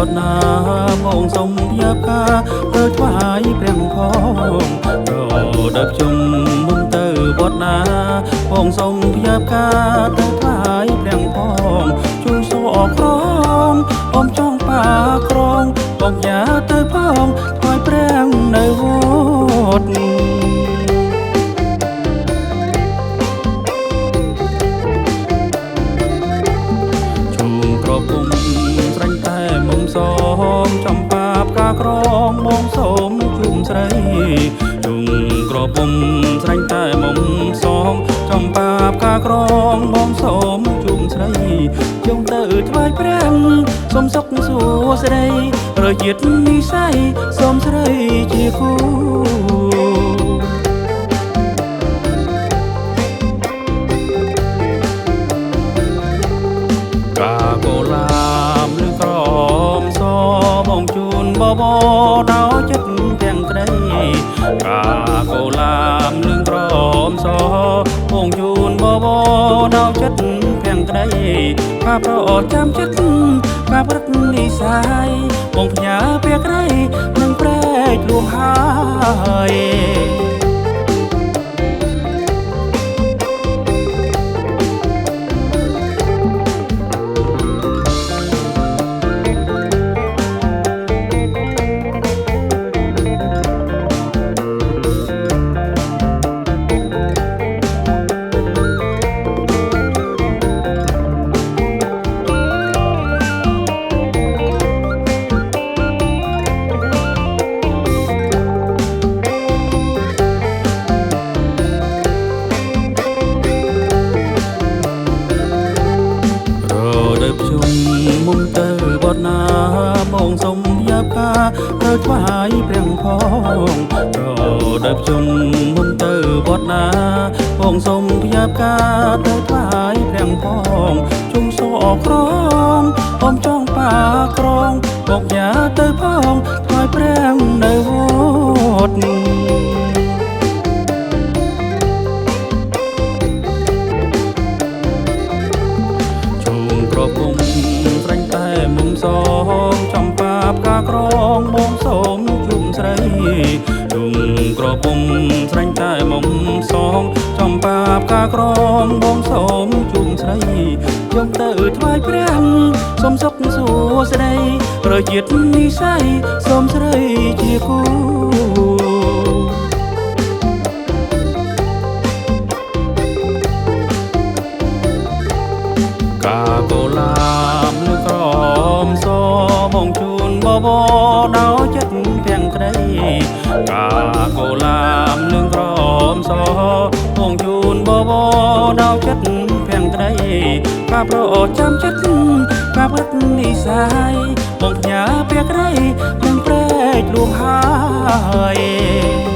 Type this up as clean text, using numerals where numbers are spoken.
តណាបងសុំយាបការទៅថ្វាយព្រះផងរដឹកជុំមុនទៅវត្តណាបងសុំយាបការទៅថ្វាយព្រះផងជួយសួរក្រងអមចង់ប៉ាក្រងបងយ៉ាទៅផងថ្វាយព្រះនៅវត្តចំបាបការក្រងបងសូមជុំស្រីជុំក្រពុំស្រាញ់តែមុំសងចំបាបការក្រងបងសូមជុំស្រីជុំទៅថ្វាយព្រះសូមសុខសួស្តីរជាតិនិស័យសូមស្រីជាគូកាកូឡាមឬក្រមសបងជូនបបដល់ចិត្តទាំងក្តីកាកូឡាមលឿងក្រមសបងជូនបបដល់ចិត្តទាំងក្តីការប្រចាំចិត្តការប្រឹកនិស័យបងផ្ញើពេលក្តីនឹងប្រែកលួងហើយជុំមុំទៅវត្តណាបងសុំយាបការទៅថ្វាយព្រះផងដើបជុំមុំទៅវត្តណាបងសុំយាបការទៅថ្វាយព្រះផងជុំសអក្រងអមចង់ប៉ាក្រងបងយ៉ាទៅផងថ្វាយព្រះនៅវត្តចំបាបការក្រងបងសូមជុំស្រីជុំក្រពុំស្រាញ់តែមុំសងចំបាបការក្រងបងសូមជុំស្រីជុំទៅថ្វាយព្រះសូមសុខសួស្តីរជាតិនិស័យសូមស្រីជាគូកាកូឡាមឬក្រមសបងជូនបបដល់ចិត្តទាំងក្តីកាកូឡាមលឿងក្រមសបងជូនបបដល់ចិត្តទាំងក្តីការប្រចាំចិត្តការប្រឹកនិស័យបងផ្ញើពេលក្តីនឹងប្រែកលួងហើយ